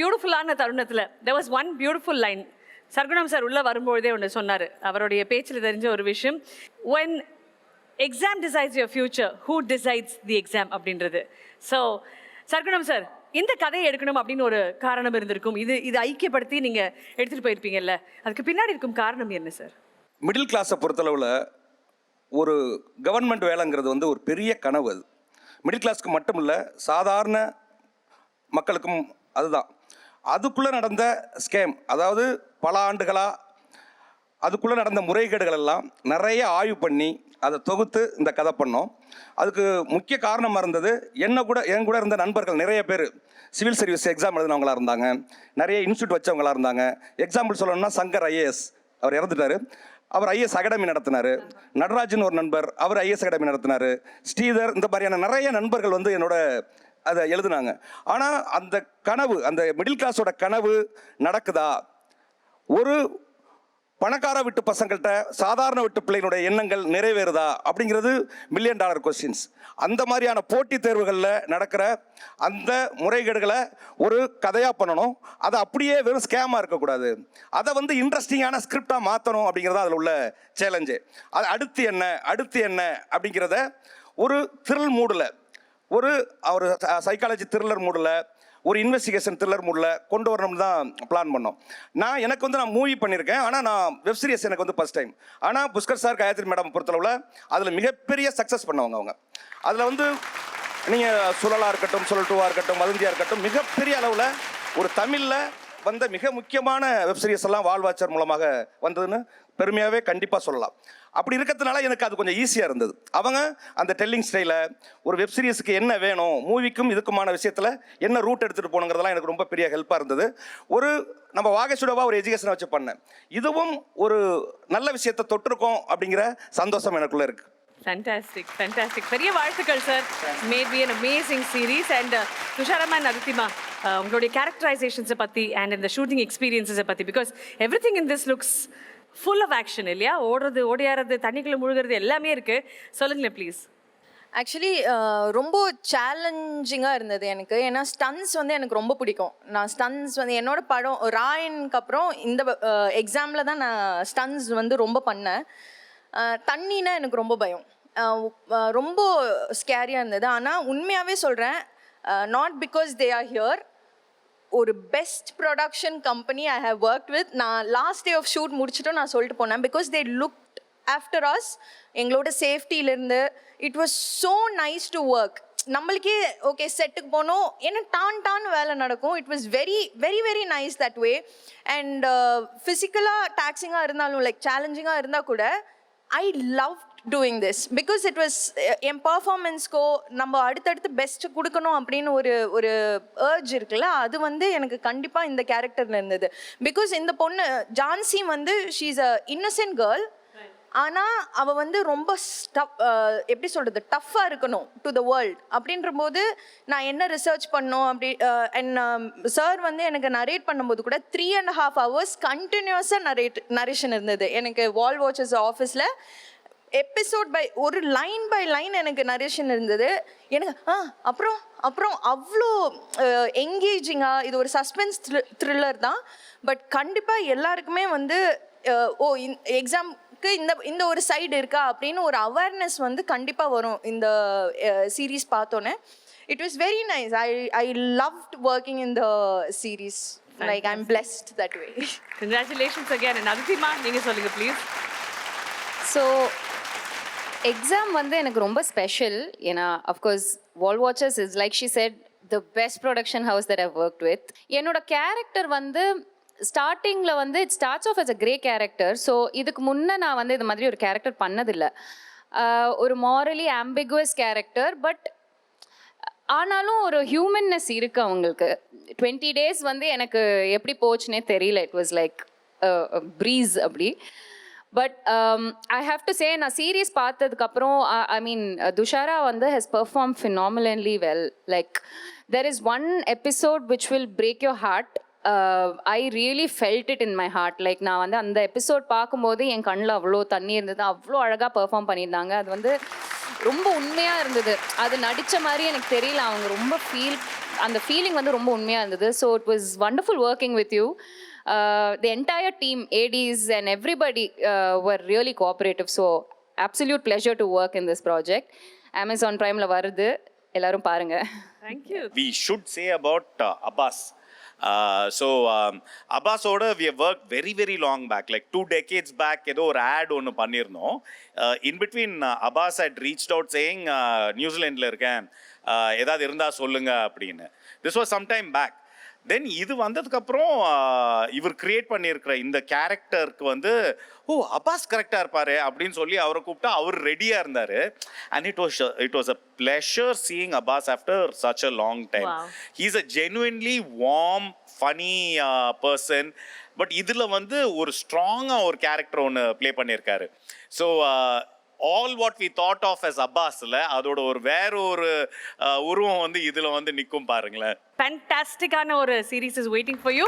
பியூட்டிஃபுல்லான தருணத்தில் there was one beautiful line. Sargunam sir உள்ளே வரும்பொழுதே ஒன்று சொன்னார். அவருடைய பேச்சில் தெரிஞ்ச ஒரு விஷயம், when exam decides your future, who decides the exam அப்படின்றது. ஸோ சர்க்குணம் சார், இந்த கதையை எடுக்கணும் அப்படின்னு ஒரு காரணம் இருந்திருக்கும். இது ஐக்கியப்படுத்தி நீங்கள் எடுத்துகிட்டு போயிருப்பீங்கல்ல, அதுக்கு பின்னாடி இருக்கும் காரணம் என்ன சார்? மிடில் கிளாஸை பொறுத்தளவில் ஒரு கவர்மெண்ட் வேலைங்கிறது வந்து ஒரு பெரிய கனவு. அது மிடில் கிளாஸ்க்கு மட்டும் இல்லை, சாதாரண மக்களுக்கும் அதுதான். அதுக்குள்ளே நடந்த ஸ்கேம், அதாவது பல ஆண்டுகளாக அதுக்குள்ளே நடந்த முறைகேடுகள் எல்லாம் நிறைய ஆய்வு பண்ணி அதை தொகுத்து இந்த கதை பண்ணோம். அதுக்கு முக்கிய காரணமாக இருந்தது, என் கூட இருந்த நண்பர்கள் நிறைய பேர் சிவில் சர்வீஸ் எக்ஸாம் எழுதினவங்களாக இருந்தாங்க, நிறைய இன்ஸ்டியூட் வச்சவங்களாக இருந்தாங்க. எக்ஸாம்பிள் சொல்லணும்னா சங்கர் ஐஏஎஸ், அவர் இறந்துட்டார், அவர் ஐஏஎஸ் அகாடமி நடத்தினார். நடராஜன் ஒரு நண்பர், அவர் ஐஏஎஸ் அகாடமி நடத்தினார். ஸ்ரீதர், இந்த மாதிரியான நிறைய நண்பர்கள் வந்து என்னோட அதை எழுதுனாங்க. ஆனால் அந்த கனவு, அந்த மிடில் கிளாஸோட கனவு நடக்குதா? ஒரு பணக்கார வீட்டு பசங்கள்கிட்ட சாதாரண வீட்டு பிள்ளைகளுடைய எண்ணங்கள் நிறைவேறுதா அப்படிங்கிறது $1,000,000 கொஸ்டின்ஸ். அந்த மாதிரியான போட்டித் தேர்வுகளில் நடக்கிற அந்த முறைகேடுகளை ஒரு கதையாக பண்ணணும். அதை அப்படியே வெறும் ஸ்கேமாக இருக்கக்கூடாது, அதை வந்து இன்ட்ரெஸ்டிங்கான ஸ்கிரிப்டாக மாற்றணும் அப்படிங்கிறது அதில் உள்ள சேலஞ்சு. அது அடுத்து என்ன அப்படிங்கிறத ஒரு த்ரில் மூடில், ஒரு சைக்காலஜி த்ரில்லர் மூடில், ஒரு இன்வெஸ்டிகேஷன் த்ரில்லர் மூடில் கொண்டு வரணும்னு தான் பிளான் பண்ணோம். நான் மூவி பண்ணியிருக்கேன், ஆனால் நான் வெப் சீரிஸ் எனக்கு வந்து ஃபஸ்ட் டைம். ஆனால் புஷ்கர் சார், காயத்ரி மேடம் பொறுத்தளவில் அதில் மிகப்பெரிய சக்ஸஸ் பண்ணவங்க அவங்க. அதில் வந்து நீங்கள் சுழலாக இருக்கட்டும், சுழல் 2 இருக்கட்டும், வதந்தியாக இருக்கட்டும், மிகப்பெரிய அளவில் ஒரு தமிழில் வந்த மிக முக்கியமான வெப் சீரிஸ் எல்லாம் வால் வாச்சர் மூலமாக வந்ததுன்னு பெருமையாகவே கண்டிப்பாக சொல்லலாம். அப்படி இருக்கிறதுனால எனக்கு அது கொஞ்சம் ஈஸியாக இருந்தது. அவங்க அந்த டெல்லிங் ஸ்டைலை, ஒரு வெப் சீரிஸுக்கு என்ன வேணும், மூவிக்கும் இதுக்குமான விஷயத்தில் என்ன ரூட் எடுத்துகிட்டு போகணுங்கிறதெல்லாம் எனக்கு ரொம்ப பெரிய ஹெல்ப்பாக இருந்தது. நம்ம வாகசுடவாக ஒரு எஜுகேஷனை வச்சு பண்ணேன். இதுவும் ஒரு நல்ல விஷயத்தை தொட்டிருக்கோம் அப்படிங்கிற சந்தோஷம் எனக்குள்ளே இருக்குது. Fantastic. பெரிய வாழ்த்துக்கள் சார். Made be an amazing series. And துஷாரமா and அதித்திமா, உங்களுடைய கேரக்டரைசேஷன்ஸை பற்றி அண்ட் இந்த ஷூட்டிங் எக்ஸ்பீரியன்ஸை பற்றி, because everything in this looks full of action இல்லையா? ஓடுறது, ஓடியாடுறது, தண்ணிக்குள்ளே முழுகிறது எல்லாமே இருக்குது. சொல்லுங்களேன் ப்ளீஸ். ஆக்சுவலி ரொம்ப சேலஞ்சிங்காக இருந்தது எனக்கு. ஏன்னா ஸ்டன்ஸ் வந்து எனக்கு ரொம்ப பிடிக்கும். நான் ஸ்டன்ஸ் வந்து என்னோட படம் ராயனுக்கு அப்புறம் இந்த எக்ஸாமில் தான் நான் ஸ்டன்ஸ் வந்து ரொம்ப பண்ணேன். தண்ணினா எனக்கு ரொம்ப பயம், ரொம்ப ஸ்கேரியாக இருந்தது. ஆனால் உண்மையாகவே சொல்கிறேன், not because they are here, ஒரு best production company I have work with. நான் லாஸ்ட் டே ஆஃப் ஷூட் முடிச்சுட்டு நான் சொல்லிட்டு போனேன், because they look after us. எங்களோட சேஃப்டியிலேருந்து it was so nice to work. நம்மளுக்கே ஓகே செட்டுக்கு போனோம், ஏன்னா டான்னு வேலை நடக்கும். It was very very very nice that way. And ஃபிசிக்கலாக டாக்ஸிங்காக இருந்தாலும், லைக் சேலஞ்சிங்காக இருந்தால் கூட I loved doing this because it was என் பர்ஃபார்மன்ஸ்க்கோ நம்ம அடுத்தடுத்து பெஸ்ட் கொடுக்கணும் அப்படின்னு ஒரு ஏர்ஜ் இருக்குல்ல, அது வந்து எனக்கு கண்டிப்பாக இந்த கேரக்டரில் இருந்தது. பிகாஸ் இந்த பொண்ணு ஜான்சி வந்து she is a Innocent girl, ஆனால் அவள் வந்து ரொம்ப எப்படி சொல்கிறது, டஃப்பாக இருக்கணும் டு த வேர்ல்ட். அப்படின்ற போது நான் என்ன ரிசர்ச் பண்ணோம் அப்படி, அண்ட் சார் வந்து எனக்கு நரேட் பண்ணும்போது கூட 3.5 hours கண்டினியூஸாக நரேஷன் இருந்தது எனக்கு. வால் வாட்சர்ஸ் ஆஃபீஸில் எபிசோட் பை ஒரு லைன் பை லைன் எனக்கு நரேஷன் இருந்தது. எனக்கு அப்புறம் அவ்வளோ என்கேஜிங்காக, இது ஒரு சஸ்பென்ஸ் த்ரில்லர் தான். பட் கண்டிப்பாக எல்லாருக்குமே வந்து எக்ஸாம் இந்த ஒரு சைடு இருக்கா அப்படின்னு ஒரு அவேர்னஸ் வந்து கண்டிப்பாக வரும் இந்த சீரீஸ் பார்த்தோன்னே. It was very nice. I loved working in the series. Like I am blessed that way. Congratulations again. And அதித்திமா, நீங்கள் சொல்லுங்கள் ப்ளீஸ். ஸோ எக்ஸாம் வந்து எனக்கு ரொம்ப ஸ்பெஷல். ஏன்னா of course Wall Watchers is like she said the best production house that I've worked with. என்னோட character வந்து ஸ்டார்டிங்கில் வந்து it starts off as a grey character. So இதுக்கு முன்னே நான் வந்து இது மாதிரி ஒரு கேரக்டர் பண்ணதில்லை. ஒரு மாரலி ஆம்பிகுவஸ் கேரக்டர், பட் ஆனாலும் ஒரு ஹியூமன்னஸ் இருக்குது அவங்களுக்கு. 20 days வந்து எனக்கு எப்படி போச்சுன்னே தெரியல. இட் வாஸ் லைக் ப்ரீஸ் அப்படி. But I have to say, நான் சீரீஸ் பார்த்ததுக்கப்புறம் ஐ மீன் துஷாரா வந்து has performed phenomenally well. Like there is one episode which will break your heart. I really felt it in my heart. Like நான் வந்து அந்த episode பார்க்கும்போது என் கண்ணில் அவ்வளோ தண்ணி இருந்தது. அவ்வளோ அழகாக பெர்ஃபார்ம் பண்ணியிருந்தாங்க. அது வந்து ரொம்ப உண்மையாக இருந்தது. அது நடித்த மாதிரி எனக்கு தெரியல, அவங்க ரொம்ப ஃபீல் அந்த ஃபீலிங் வந்து ரொம்ப உண்மையாக இருந்தது. So it was wonderful working with you. The entire team, ADs and everybody were really cooperative. So absolute pleasure to work in this project. Amazon Primeல வருது, எல்லாரும் பாருங்க. Thank you. We should say about Abbas. Abbas-ஓட we have worked very very long back, like 2 decades back. ஏதோ ஒரு ad ஒன்று பண்ணியிருந்தோம். In between, Abbas had reached out saying நியூசிலாண்டில் இருக்கேன், ஏதாவது இருந்தால் சொல்லுங்க அப்படின்னு. This was some time back. தென் இது வந்ததுக்கப்புறம் இவர் கிரியேட் பண்ணியிருக்கிற இந்த கேரக்டருக்கு வந்து அப்பாஸ் கரெக்டாக இருப்பார் அப்படின்னு சொல்லி அவரை கூப்பிட்டா அவர் ரெடியாக இருந்தார். And it was a pleasure seeing Abbas after such a long time. He is a genuinely warm funny person. But இதில் வந்து ஒரு ஸ்ட்ராங்காக ஒரு கேரக்டர் ஒன்று ப்ளே பண்ணியிருக்காரு. So all what we thought of as அப்பாஸில் அதோட ஒரு வேற ஒரு உருவம் வந்து இதில் வந்து நிற்கும் பாருங்களேன். ஃபேண்டாஸ்டிக்கான ஒரு series is waiting for you.